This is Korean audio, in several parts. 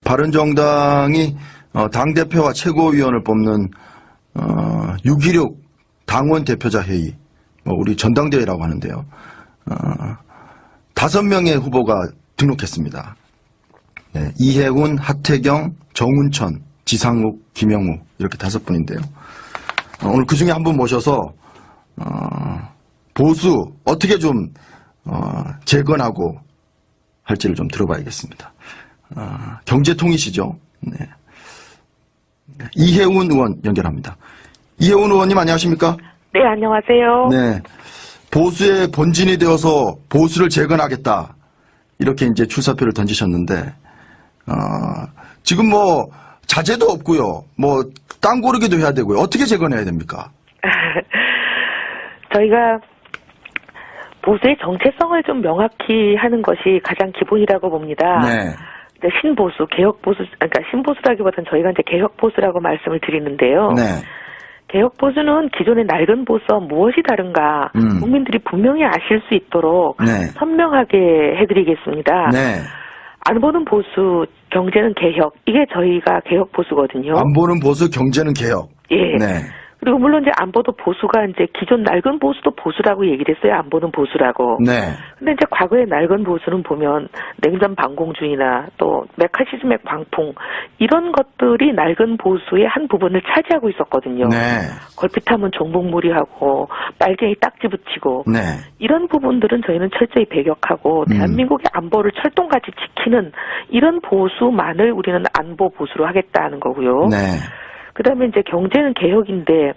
바른정당이 당대표와 최고위원을 뽑는 6.16 당원 대표자 회의, 우리 전당대회라고 하는데요. 5명의 후보가 등록했습니다. 네, 이해운, 하태경, 정운천, 지상욱, 김영우 이렇게 5분인데요. 오늘 그 중에 한 분 모셔서 보수 어떻게 좀 재건하고 할지를 좀 들어봐야겠습니다. 경제통이시죠? 네. 이해운 의원 연결합니다. 이해운 의원님 안녕하십니까? 네, 안녕하세요. 네. 보수의 본진이 되어서 보수를 재건하겠다. 이렇게 이제 출사표를 던지셨는데, 지금 뭐, 자재도 없고요. 뭐, 땅 고르기도 해야 되고요. 어떻게 재건해야 됩니까? 저희가 보수의 정체성을 좀 명확히 하는 것이 가장 기본이라고 봅니다. 네. 신보수, 개혁보수, 그러니까 신보수라기보다는 저희가 이제 개혁보수라고 말씀을 드리는데요. 네. 개혁보수는 기존의 낡은 보수와 무엇이 다른가 국민들이 분명히 아실 수 있도록 네. 선명하게 해드리겠습니다. 네. 안 보는 보수, 경제는 개혁, 이게 저희가 개혁보수거든요. 안 보는 보수, 경제는 개혁. 예. 네. 그리고 물론 이제 안 보도 보수가 이제 기존 낡은 보수도 보수라고 얘기를 했어요. 안 보는 보수라고. 네. 근데 이제 과거의 낡은 보수는 보면 냉전 반공주의나 또 메카시즘의 광풍 이런 것들이 낡은 보수의 한 부분을 차지하고 있었거든요. 네. 걸핏하면 종북무리하고 빨갱이 딱지 붙이고 네. 이런 부분들은 저희는 철저히 배격하고 대한민국의 안보를 철동같이 지키는 이런 보수만을 우리는 안보 보수로 하겠다는 거고요. 네. 그다음에 이제 경제는 개혁인데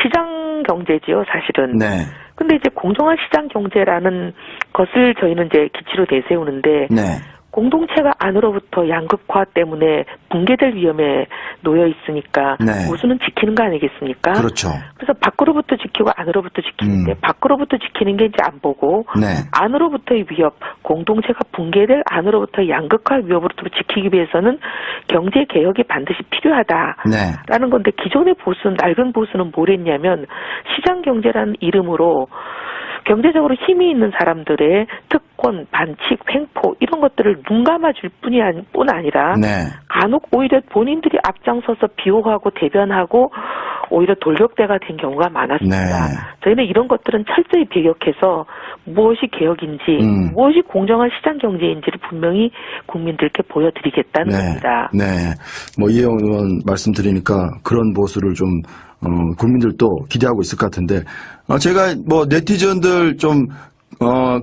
시장 경제지요, 사실은. 네. 근데 이제 공정한 시장 경제라는 것을 저희는 이제 기치로 내세우는데 네. 공동체가 안으로부터 양극화 때문에 붕괴될 위험에 놓여 있으니까 네. 보수는 지키는 거 아니겠습니까? 그렇죠. 그래서 밖으로부터 지키고 안으로부터 지키는데 밖으로부터 지키는 게 이제 안 보고 네. 안으로부터의 위협, 공동체가 붕괴될 안으로부터 양극화 위협으로부터 지키기 위해서는 경제 개혁이 반드시 필요하다라는 네. 건데 기존의 보수는 낡은 보수는 뭘 했냐면 시장 경제라는 이름으로 경제적으로 힘이 있는 사람들의 특권, 반칙, 횡포 이런 것들을 눈 감아줄 뿐 아니라 네. 간혹 오히려 본인들이 앞장서서 비호하고 대변하고 오히려 돌격대가 된 경우가 많았습니다. 네. 저희는 이런 것들은 철저히 배격해서 무엇이 개혁인지 무엇이 공정한 시장 경제인지를 분명히 국민들께 보여드리겠다는 네. 겁니다. 네. 뭐 이혜원 의원 말씀드리니까 그런 보수를 좀 국민들도 기대하고 있을 것 같은데 제가 뭐 네티즌들 좀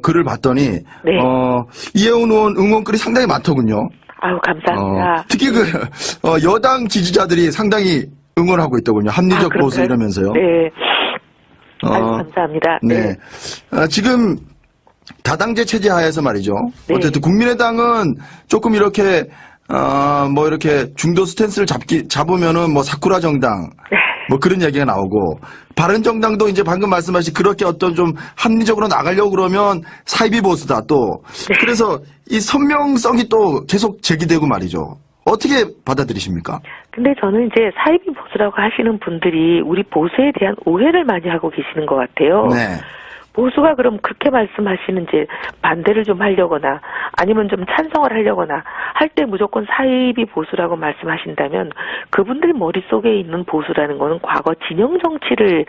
글을 봤더니 네. 이혜원 의원 응원글이 상당히 많더군요. 아유, 감사합니다. 특히 그 여당 지지자들이 상당히 응원하고 있더군요. 합리적 보수 이러면서요. 네. 아유, 감사합니다. 네. 지금 다당제 체제 하에서 말이죠. 네. 어쨌든 국민의당은 조금 이렇게 뭐 이렇게 중도 스탠스를 잡으면은 뭐 사쿠라 정당 뭐 그런 얘기가 나오고 바른정당도 이제 방금 말씀하신 그렇게 어떤 좀 합리적으로 나가려고 그러면 사이비 보수다 또. 네. 그래서 이 선명성이 또 계속 제기되고 말이죠. 어떻게 받아들이십니까? 근데 저는 이제 사이비 보수라고 하시는 분들이 우리 보수에 대한 오해를 많이 하고 계시는 것 같아요. 네. 보수가 그럼 그렇게 말씀하시는지 반대를 좀 하려거나 아니면 좀 찬성을 하려거나 할 때 무조건 사이비 보수라고 말씀하신다면 그분들 머릿속에 있는 보수라는 거는 과거 진영 정치를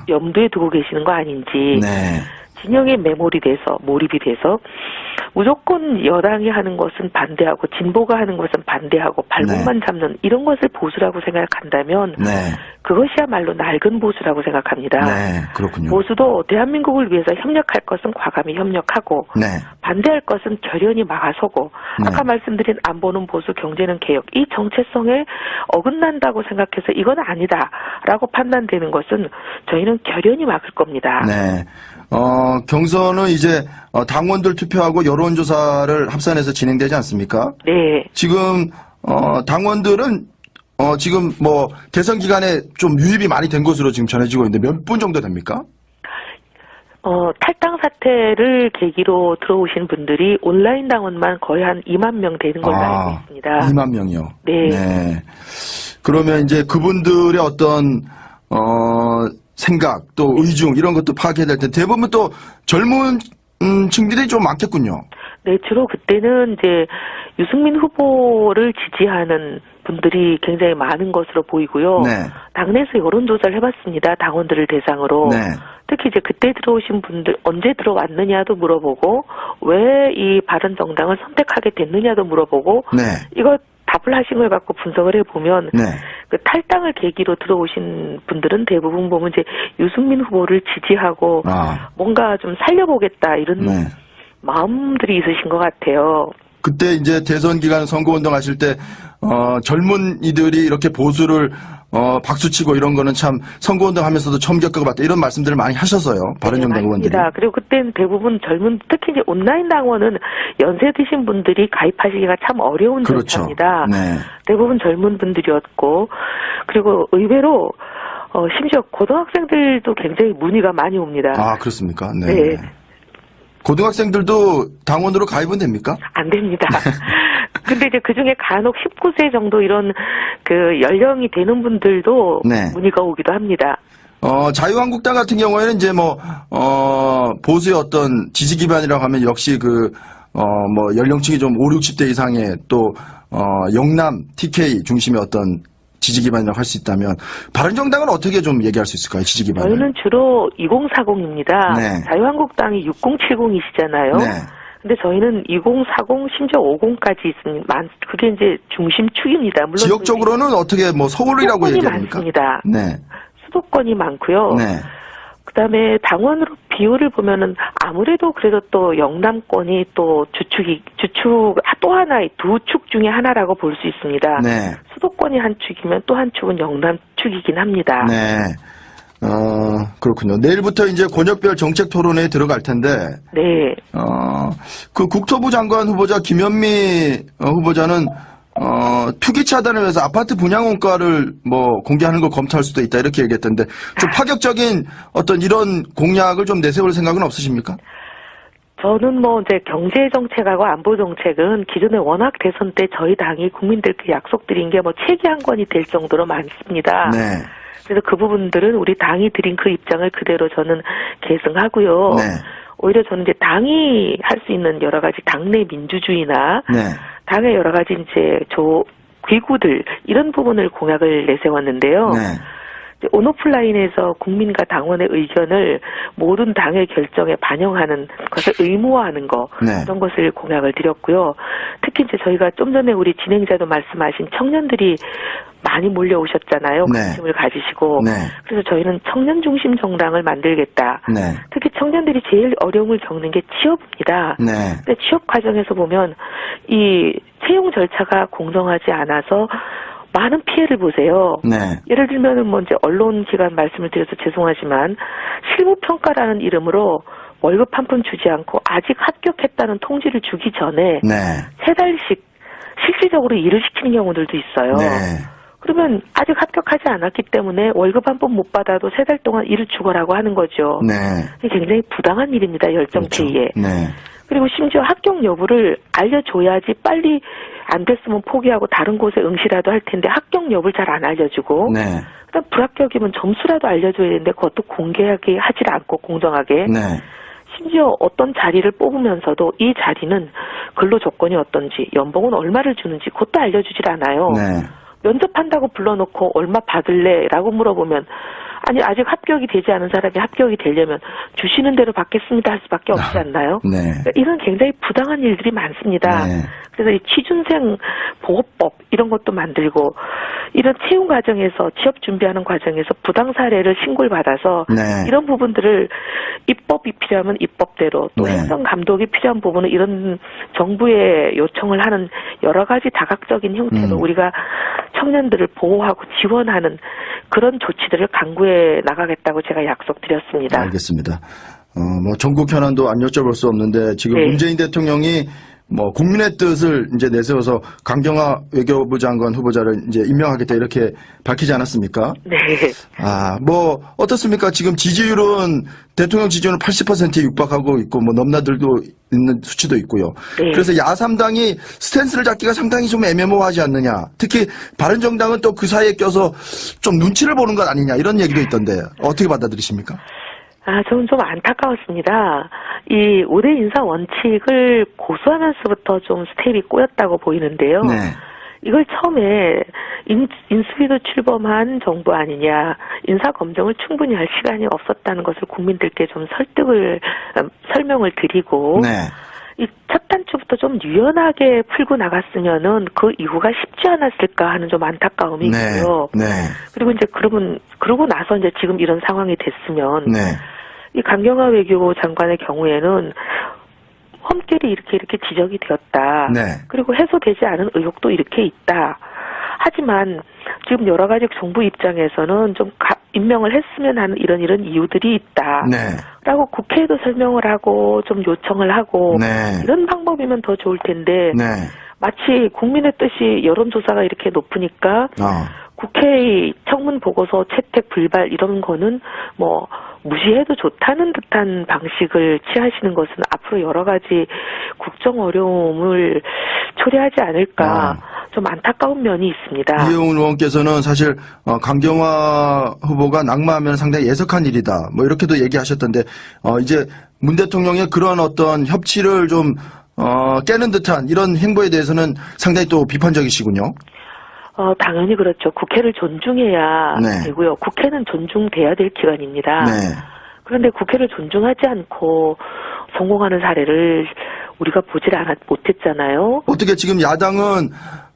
염두에 두고 계시는 거 아닌지 네. 진영에 몰입이 돼서 무조건 여당이 하는 것은 반대하고 진보가 하는 것은 반대하고 발목만 잡는 이런 것을 보수라고 생각한다면 네. 그것이야말로 낡은 보수라고 생각합니다. 네. 그렇군요. 보수도 대한민국을 위해서 협력할 것은 과감히 협력하고 네. 반대할 것은 결연히 막아서고 아까 말씀드린 안 보는 보수, 경제는 개혁 이 정체성에 어긋난다고 생각해서 이건 아니다라고 판단되는 것은 저희는 결연히 막을 겁니다. 네. 경선은 이제 당원들 투표하고 여론조사를 합산해서 진행되지 않습니까? 네. 지금 당원들은 지금 뭐 대선 기간에 좀 유입이 많이 된 것으로 지금 전해지고 있는데 몇 분 정도 됩니까? 탈당 사태를 계기로 들어오신 분들이 온라인 당원만 거의 한 2만 명 되는 걸로 알고 있습니다. 2만 명이요? 네. 네. 그러면 이제 그분들의 어떤 생각 또 의중 이런 것도 파악해야 될 텐데 대부분 또 젊은 층들이 좀 많겠군요. 네, 주로 그때는 이제 유승민 후보를 지지하는 분들이 굉장히 많은 것으로 보이고요. 네. 당내에서 여론조사를 해봤습니다. 당원들을 대상으로. 네. 특히 이제 그때 들어오신 분들 언제 들어왔느냐도 물어보고 왜 이 바른정당을 선택하게 됐느냐도 물어보고 네. 이거 답을 하신 걸 갖고 분석을 해보면 네. 그 탈당을 계기로 들어오신 분들은 대부분 보면 이제 유승민 후보를 지지하고 뭔가 좀 살려보겠다 이런 네. 마음들이 있으신 것 같아요. 그때 이제 대선 기간 선거운동 하실 때, 젊은이들이 이렇게 보수를, 박수치고 이런 거는 참 선거운동 하면서도 처음 겪어봤다. 이런 말씀들을 많이 하셨어요. 바른정당 의원들이. 맞습니다. 그리고 그때는 대부분 젊은, 특히 이제 온라인 당원은 연세 드신 분들이 가입하시기가 참 어려운 그렇죠. 절차입니다. 네. 대부분 젊은 분들이었고, 그리고 의외로, 심지어 고등학생들도 굉장히 문의가 많이 옵니다. 아, 그렇습니까? 네. 네. 고등학생들도 당원으로 가입은 됩니까? 안 됩니다. 근데 이제 그 중에 간혹 19세 정도 이런 그 연령이 되는 분들도 네. 문의가 오기도 합니다. 자유한국당 같은 경우에는 이제 보수의 어떤 지지 기반이라고 하면 역시 연령층이 좀 5, 60대 이상의 또, 영남, TK 중심의 어떤 지지 기반이라고 할 수 있다면, 바른정당은 어떻게 좀 얘기할 수 있을까요? 지지 기반을. 저희는 주로 2040입니다. 네. 자유한국당이 6070이시잖아요. 네. 근데 저희는 2040, 심지어 50까지 있습니다. 그게 이제 중심축입니다. 물론 지역적으로는 어떻게 서울이라고 수도권이 얘기합니까? 많습니다. 네. 수도권이 많고요. 네. 그다음에 당원으로 비율을 보면은 아무래도 그래도 또 영남권이 또 주축 또 하나의 두 축 중에 하나라고 볼 수 있습니다. 네. 수도권이 한 축이면 또 한 축은 영남 축이긴 합니다. 네. 그렇군요. 내일부터 이제 권역별 정책 토론회에 들어갈 텐데, 네. 그 국토부 장관 후보자 김현미 후보자는 투기 차단을 위해서 아파트 분양 원가를 공개하는 걸 검토할 수도 있다 이렇게 얘기했던데 좀 파격적인 어떤 이런 공약을 좀 내세울 생각은 없으십니까? 저는 이제 경제 정책하고 안보 정책은 기존에 워낙 대선 때 저희 당이 국민들께 약속드린 게 책이 한 권이 될 정도로 많습니다. 네. 그래서 그 부분들은 우리 당이 드린 그 입장을 그대로 저는 계승하고요. 네. 오히려 저는 이제 당이 할 수 있는 여러 가지 당내 민주주의나 네. 당의 여러 가지 이제 기구들 이런 부분을 공약을 내세웠는데요. 네. 온오프라인에서 국민과 당원의 의견을 모든 당의 결정에 반영하는 것을 의무화하는 거 네. 그런 것을 공약을 드렸고요. 특히 이제 저희가 좀 전에 우리 진행자도 말씀하신 청년들이 많이 몰려오셨잖아요. 네. 관심을 가지시고. 네. 그래서 저희는 청년 중심 정당을 만들겠다. 네. 특히 청년들이 제일 어려움을 겪는 게 취업입니다. 네. 근데 취업 과정에서 보면 이 채용 절차가 공정하지 않아서 많은 피해를 보세요. 네. 예를 들면은 이제 언론기관 말씀을 드려서 죄송하지만 실무평가라는 이름으로 월급 한 푼 주지 않고 아직 합격했다는 통지를 주기 전에 네. 3달씩 실질적으로 일을 시키는 경우들도 있어요. 네. 그러면 아직 합격하지 않았기 때문에 월급 한 번 못 받아도 3달 동안 일을 죽어라고 하는 거죠. 네. 이게 굉장히 부당한 일입니다. 열정페이에. 그렇죠. 네. 그리고 심지어 합격 여부를 알려줘야지 빨리 안 됐으면 포기하고 다른 곳에 응시라도 할 텐데 합격 여부를 잘 안 알려주고 네. 그다음 불합격이면 점수라도 알려줘야 되는데 그것도 공개하게 하질 않고 공정하게 네. 심지어 어떤 자리를 뽑으면서도 이 자리는 근로 조건이 어떤지 연봉은 얼마를 주는지 그것도 알려주질 않아요. 네. 면접한다고 불러놓고 얼마 받을래? 라고 물어보면 아니 아직 합격이 되지 않은 사람이 합격이 되려면 주시는 대로 받겠습니다 할 수밖에 없지 않나요? 네. 그러니까 이런 굉장히 부당한 일들이 많습니다. 네. 그래서 이 취준생 보호법 이런 것도 만들고 이런 채용 과정에서 취업 준비하는 과정에서 부당 사례를 신고를 받아서 네. 이런 부분들을 입법이 필요하면 입법대로 또 네. 행정 감독이 필요한 부분은 이런 정부에 요청을 하는 여러 가지 다각적인 형태로 우리가 청년들을 보호하고 지원하는 그런 조치들을 강구해 나가겠다고 제가 약속드렸습니다. 알겠습니다. 전국 현안도 안 여쭤볼 수 없는데 지금 네. 문재인 대통령이 국민의 뜻을 이제 내세워서 강경화 외교부 장관 후보자를 이제 임명하겠다 이렇게 밝히지 않았습니까? 네. 어떻습니까? 지금 지지율은 대통령 지지율은 80%에 육박하고 있고 넘나들도 있는 수치도 있고요. 네. 그래서 야3당이 스탠스를 잡기가 상당히 좀 애매모호하지 않느냐. 특히 바른정당은 또 그 사이에 껴서 좀 눈치를 보는 것 아니냐 이런 얘기도 있던데 어떻게 받아들이십니까? 저는 좀 안타까웠습니다. 이 5대 인사 원칙을 고수하면서부터 좀 스텝이 꼬였다고 보이는데요. 네. 이걸 처음에 인수위도 출범한 정부 아니냐, 인사 검증을 충분히 할 시간이 없었다는 것을 국민들께 좀 설명을 드리고, 네. 이 첫 단추부터 좀 유연하게 풀고 나갔으면은 그 이후가 쉽지 않았을까 하는 좀 안타까움이 네. 있고요. 네. 그리고 이제 그러고 나서 이제 지금 이런 상황이 됐으면, 네. 이 강경화 외교부 장관의 경우에는 험결이 이렇게 지적이 되었다. 네. 그리고 해소되지 않은 의혹도 이렇게 있다. 하지만 지금 여러 가지 정부 입장에서는 좀 임명을 했으면 하는 이런 이유들이 있다. 네. 라고 국회에도 설명을 하고 좀 요청을 하고 네. 이런 방법이면 더 좋을 텐데 네. 마치 국민의 뜻이 여론조사가 이렇게 높으니까 국회의 청문 보고서 채택 불발 이런 거는 뭐 무시해도 좋다는 듯한 방식을 취하시는 것은 앞으로 여러 가지 국정 어려움을 초래하지 않을까 좀 안타까운 면이 있습니다. 이혜훈 의원께서는 사실 강경화 후보가 낙마하면 상당히 예석한 일이다. 뭐 이렇게도 얘기하셨던데 이제 문 대통령의 그런 어떤 협치를 좀 깨는 듯한 이런 행보에 대해서는 상당히 또 비판적이시군요. 당연히 그렇죠. 국회를 존중해야 네. 되고요. 국회는 존중돼야 될 기관입니다. 네. 그런데 국회를 존중하지 않고 성공하는 사례를 우리가 못했잖아요. 어떻게 지금 야당은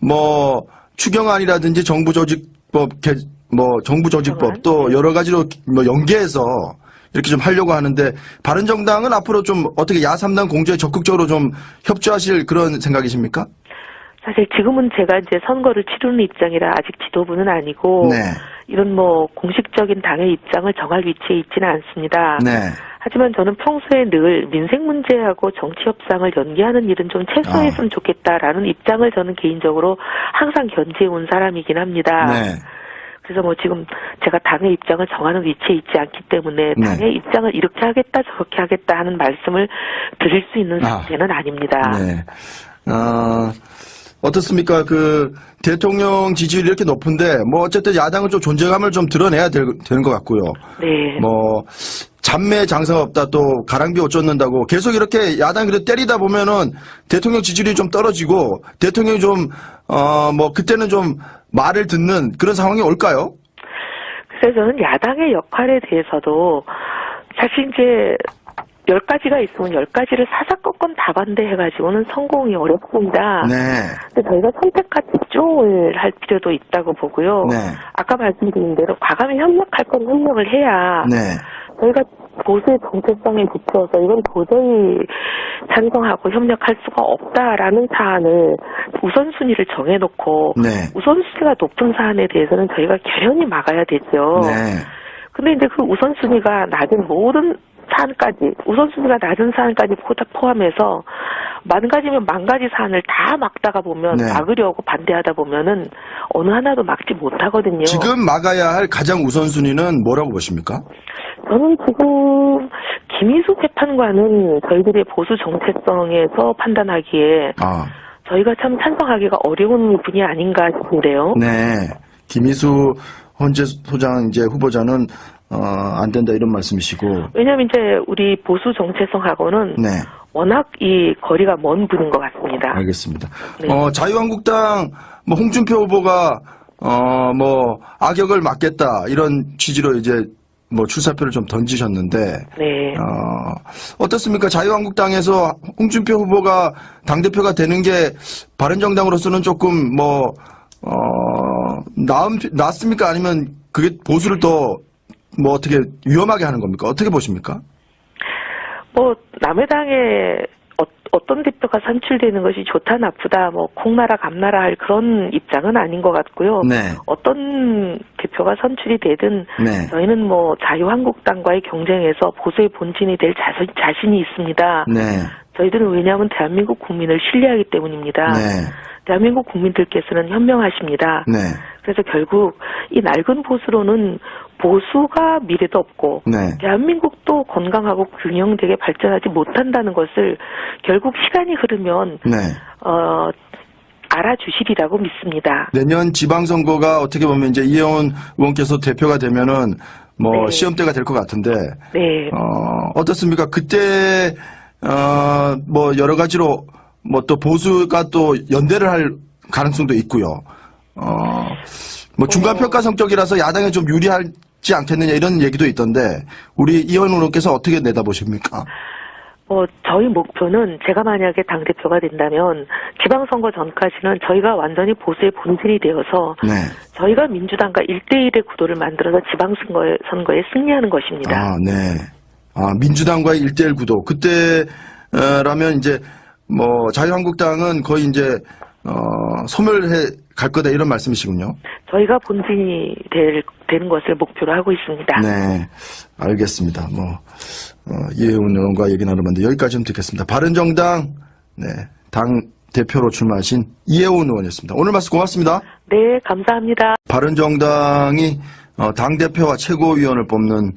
뭐 추경안이라든지 정부조직법 또 여러 가지로 뭐 연계해서 이렇게 좀 하려고 하는데 바른정당은 앞으로 좀 어떻게 야3당 공조에 적극적으로 좀 협조하실 그런 생각이십니까? 사실 지금은 제가 이제 선거를 치르는 입장이라 아직 지도부는 아니고 네. 이런 뭐 공식적인 당의 입장을 정할 위치에 있지는 않습니다. 네. 하지만 저는 평소에 늘 민생 문제하고 정치 협상을 연계하는 일은 좀 최소화했으면 좋겠다라는 입장을 저는 개인적으로 항상 견지해 온 사람이긴 합니다. 네. 그래서 뭐 지금 제가 당의 입장을 정하는 위치에 있지 않기 때문에 네. 당의 입장을 이렇게 하겠다 저렇게 하겠다 하는 말씀을 드릴 수 있는 상태는 아닙니다. 네. 어떻습니까? 그 대통령 지지율이 이렇게 높은데 뭐 어쨌든 야당은 좀 존재감을 좀 드러내야 되는 것 같고요. 네. 뭐 잡매 장사가 없다 또 가랑비 옷 쫓는다고 계속 이렇게 야당이 그래도 때리다 보면은 대통령 지지율이 좀 떨어지고 대통령이 좀 뭐 그때는 좀 말을 듣는 그런 상황이 올까요? 그래서 저는 야당의 역할에 대해서도 사실 이제 10가지가 있으면 10가지를 사사건건 다 반대해가지고는 성공이 어렵습니다. 네. 근데 저희가 선택과 집중을 할 필요도 있다고 보고요. 네. 아까 말씀드린 대로 과감히 협력할 건 협력을 해야 네. 저희가 보수의 정체성에 비추어서 이건 도저히 찬성하고 협력할 수가 없다라는 사안을 우선순위를 정해놓고 네. 우선순위가 높은 사안에 대해서는 저희가 결연히 막아야 되죠. 네. 근데 이제 그 우선순위가 낮은 모든 사안까지, 우선순위가 낮은 사안까지 포함해서 만 가지면 만 가지 사안을 다 막다가 보면 네. 막으려고 반대하다 보면은 어느 하나도 막지 못하거든요. 지금 막아야 할 가장 우선순위는 뭐라고 보십니까? 저는 지금 김희수 재판관은 저희들의 보수 정체성에서 판단하기에 저희가 참 찬성하기가 어려운 분이 아닌가 싶은데요. 네. 김희수 헌재 소장 이제 후보자는 안 된다 이런 말씀이시고. 왜냐하면 이제 우리 보수 정체성하고는 네. 워낙 이 거리가 먼 분인 것 같습니다. 알겠습니다. 네. 자유한국당 뭐 홍준표 후보가 뭐 악역을 맡겠다 이런 취지로 이제 뭐 출사표를 좀 던지셨는데. 네. 어떻습니까? 자유한국당에서 홍준표 후보가 당대표가 되는 게 바른정당으로서는 조금 뭐 낫습니까? 아니면 그게 보수를 더 뭐 어떻게 위험하게 하는 겁니까? 어떻게 보십니까? 뭐 남의 당에 어떤 대표가 선출되는 것이 좋다 나쁘다 뭐 콩나라 감나라 할 그런 입장은 아닌 것 같고요. 네. 어떤 대표가 선출이 되든 네. 저희는 뭐 자유한국당과의 경쟁에서 보수의 본진이 될 자신이 있습니다. 네. 저희들은 왜냐하면 대한민국 국민을 신뢰하기 때문입니다. 네. 대한민국 국민들께서는 현명하십니다. 네. 그래서 결국 이 낡은 보수로는 보수가 미래도 없고 네. 대한민국도 건강하고 균형되게 발전하지 못한다는 것을 결국 시간이 흐르면 네. 알아주시리라고 믿습니다. 내년 지방선거가 어떻게 보면 이제 이혜원 의원께서 대표가 되면은 뭐 네. 시험대가 될 것 같은데 네. 어떻습니까? 그때 뭐 여러 가지로 뭐 또 보수가 또 연대를 할 가능성도 있고요. 뭐 중간 평가 성격이라서 야당에 좀 유리하지 않겠느냐 이런 얘기도 있던데 우리 이현 의원께서 어떻게 내다보십니까? 저희 목표는 제가 만약에 당대표가 된다면 지방선거 전까지는 저희가 완전히 보수의 본진이 되어서 네. 저희가 민주당과 1대1의 구도를 만들어서 지방선거에 승리하는 것입니다. 아, 네. 민주당과의 1대1 구도. 그때라면 이제 뭐 자유한국당은 거의 이제 소멸해 갈 거다 이런 말씀이시군요. 저희가 본진이 되는 것을 목표로 하고 있습니다. 네, 알겠습니다. 이혜훈 의원과 얘기 나눠봤는데 여기까지 좀 듣겠습니다. 바른정당 당 대표로 출마하신 이혜훈 의원이었습니다. 오늘 말씀 고맙습니다. 네, 감사합니다. 바른정당이 당 대표와 최고위원을 뽑는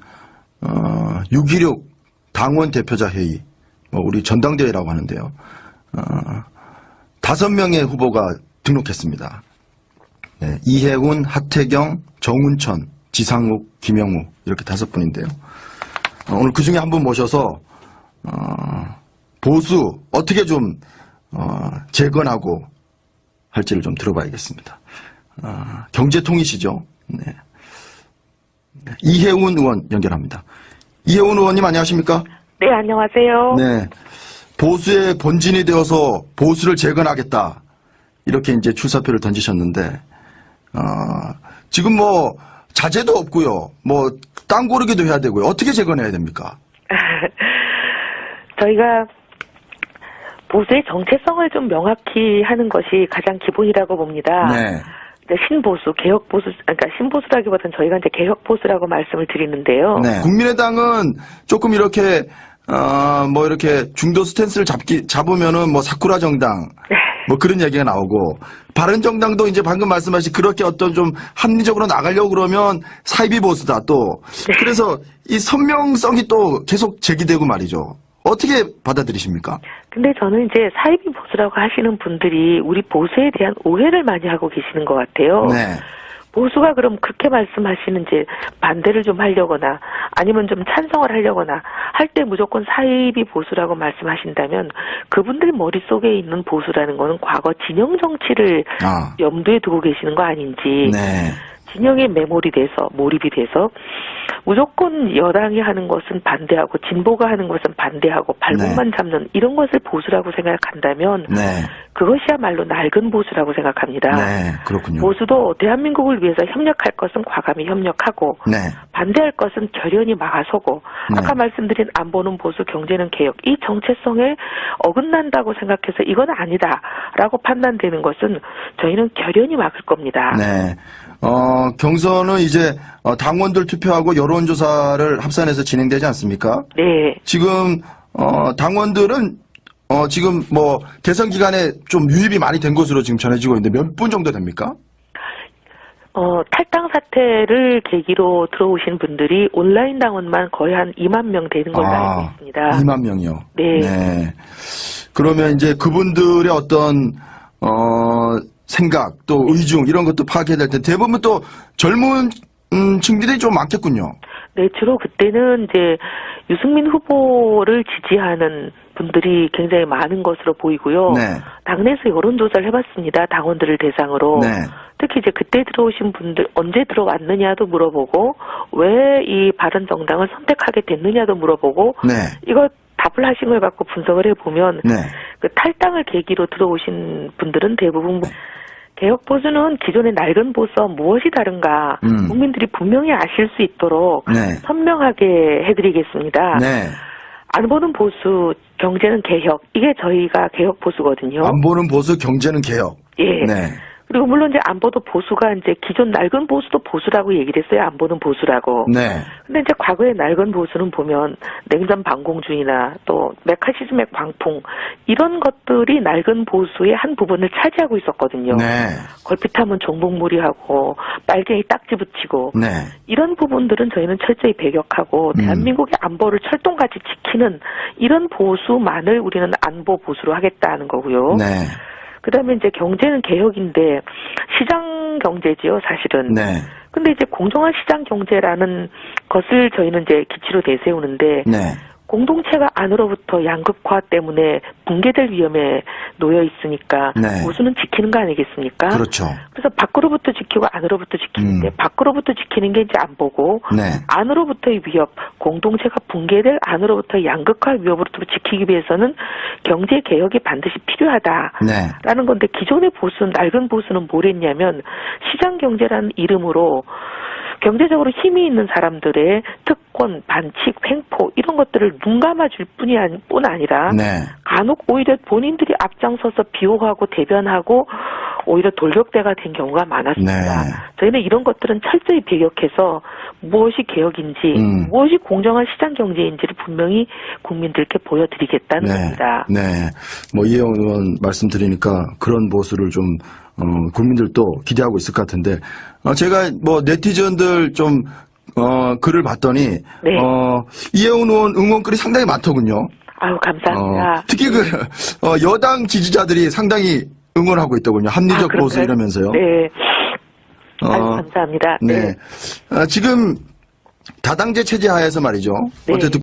6.16 당원 대표자 회의, 우리 전당대회라고 하는데요. 5명의 후보가 등록했습니다. 네, 이혜훈, 하태경, 정운천, 지상욱, 김영우 이렇게 5분인데요. 오늘 그 중에 한 분 모셔서 보수 어떻게 좀 재건하고 할지를 좀 들어봐야겠습니다. 경제통이시죠? 네. 이혜훈 의원 연결합니다. 이혜훈 의원님 안녕하십니까? 네, 안녕하세요. 네. 보수의 본진이 되어서 보수를 재건하겠다. 이렇게 이제 출사표를 던지셨는데, 지금 뭐, 자재도 없고요. 뭐, 땅 고르기도 해야 되고요. 어떻게 재건해야 됩니까? 저희가 보수의 정체성을 좀 명확히 하는 것이 가장 기본이라고 봅니다. 네. 신보수, 개혁보수, 그러니까 신보수라기보다는 저희가 이제 개혁보수라고 말씀을 드리는데요. 네. 국민의당은 조금 이렇게, 뭐 이렇게 중도 스탠스를 잡으면은 뭐 사쿠라 정당, 뭐 그런 얘기가 나오고, 바른정당도 이제 방금 말씀하신 그렇게 어떤 좀 합리적으로 나가려고 그러면 사이비 보수다 또. 그래서 이 선명성이 또 계속 제기되고 말이죠. 어떻게 받아들이십니까? 근데 저는 이제 사이비 보수라고 하시는 분들이 우리 보수에 대한 오해를 많이 하고 계시는 것 같아요. 네. 보수가 그럼 그렇게 말씀하시는지 반대를 좀 하려거나 아니면 좀 찬성을 하려거나 할 때 무조건 사이비 보수라고 말씀하신다면 그분들 머릿속에 있는 보수라는 거는 과거 진영 정치를 염두에 두고 계시는 거 아닌지. 네. 진영에 몰입이 돼서 무조건 여당이 하는 것은 반대하고 진보가 하는 것은 반대하고 발목만 잡는 이런 것을 보수라고 생각한다면 그것이야말로 낡은 보수라고 생각합니다. 네, 그렇군요. 보수도 대한민국을 위해서 협력할 것은 과감히 협력하고 반대할 것은 결연히 막아서고 아까 말씀드린 안보는 보수, 경제는 개혁 이 정체성에 어긋난다고 생각해서 이건 아니다라고 판단되는 것은 저희는 결연히 막을 겁니다. 네. 경선은 이제 당원들 투표하고 여론조사를 합산해서 진행되지 않습니까? 네. 지금 당원들은 지금 뭐 대선 기간에 좀 유입이 많이 된 것으로 지금 전해지고 있는데 몇 분 정도 됩니까? 탈당 사태를 계기로 들어오신 분들이 온라인 당원만 거의 한 2만 명 되는 걸로 알고 있습니다. 2만 명이요? 네. 네. 그러면 이제 그분들의 어떤 생각 또 의중 이런 것도 파악해야 될 텐데 대부분 또 젊은 층들이 좀 많겠군요. 네, 주로 그때는 이제 유승민 후보를 지지하는 분들이 굉장히 많은 것으로 보이고요. 당내에서 여론조사를 해봤습니다. 당원들을 대상으로. 특히 이제 그때 들어오신 분들 언제 들어왔느냐도 물어보고 왜 이 바른정당을 선택하게 됐느냐도 물어보고 이거 답을 하신 걸 갖고 분석을 해보면 그 탈당을 계기로 들어오신 분들은 대부분 개혁보수는 기존의 낡은 보수와 무엇이 다른가 국민들이 분명히 아실 수 있도록 선명하게 해드리겠습니다. 안 보는 보수, 경제는 개혁 이게 저희가 개혁보수거든요. 안 보는 보수, 경제는 개혁. 예. 그리고 물론 이제 안보도 보수가 이제 기존 낡은 보수도 보수라고 얘기를 했어요. 안 보는 보수라고. 근데 이제 과거의 낡은 보수는 보면 냉전 반공주의나 또 메카시즘의 광풍 이런 것들이 낡은 보수의 한 부분을 차지하고 있었거든요. 걸핏하면 종북무리하고 빨갱이 딱지 붙이고 이런 부분들은 저희는 철저히 배격하고 대한민국의 안보를 철동같이 지키는 이런 보수만을 우리는 안보 보수로 하겠다는 거고요. 그다음에 이제 경제는 개혁인데 시장 경제지요, 사실은. 근데 이제 공정한 시장 경제라는 것을 저희는 이제 기치로 내세우는데 네. 공동체가 안으로부터 양극화 때문에 붕괴될 위험에 놓여 있으니까 네. 보수는 지키는 거 아니겠습니까? 그렇죠. 그래서 밖으로부터 지키고 안으로부터 지키는데 밖으로부터 지키는 게 이제 안 보고 네. 안으로부터의 위협, 공동체가 붕괴될 안으로부터의 양극화 위협으로부터 지키기 위해서는 경제 개혁이 반드시 필요하다라는 네. 건데 기존의 보수는 낡은 보수는 뭘 했냐면 시장 경제라는 이름으로 경제적으로 힘이 있는 사람들의 특권, 반칙, 횡포 이런 것들을 눈 감아줄 뿐 아니라 네. 간혹 오히려 본인들이 앞장서서 비호하고 대변하고 오히려 돌격대가 된 경우가 많았습니다. 네. 저희는 이런 것들은 철저히 배격해서 무엇이 개혁인지 무엇이 공정한 시장 경제인지를 분명히 국민들께 보여드리겠다는 겁니다. 네. 뭐 이혜영 의원 말씀드리니까 그런 보수를 좀 국민들도 기대하고 있을 것 같은데 제가 뭐 네티즌들 좀 글을 봤더니 네. 이혜영 의원 응원글이 상당히 많더군요. 아유 감사합니다. 특히 그 여당 지지자들이 상당히 응원하고 있더군요. 합리적 보수 그런가요? 이러면서요. 네. 아유 감사합니다. 네. 지금 다당제 체제 하에서 말이죠. 네. 어쨌든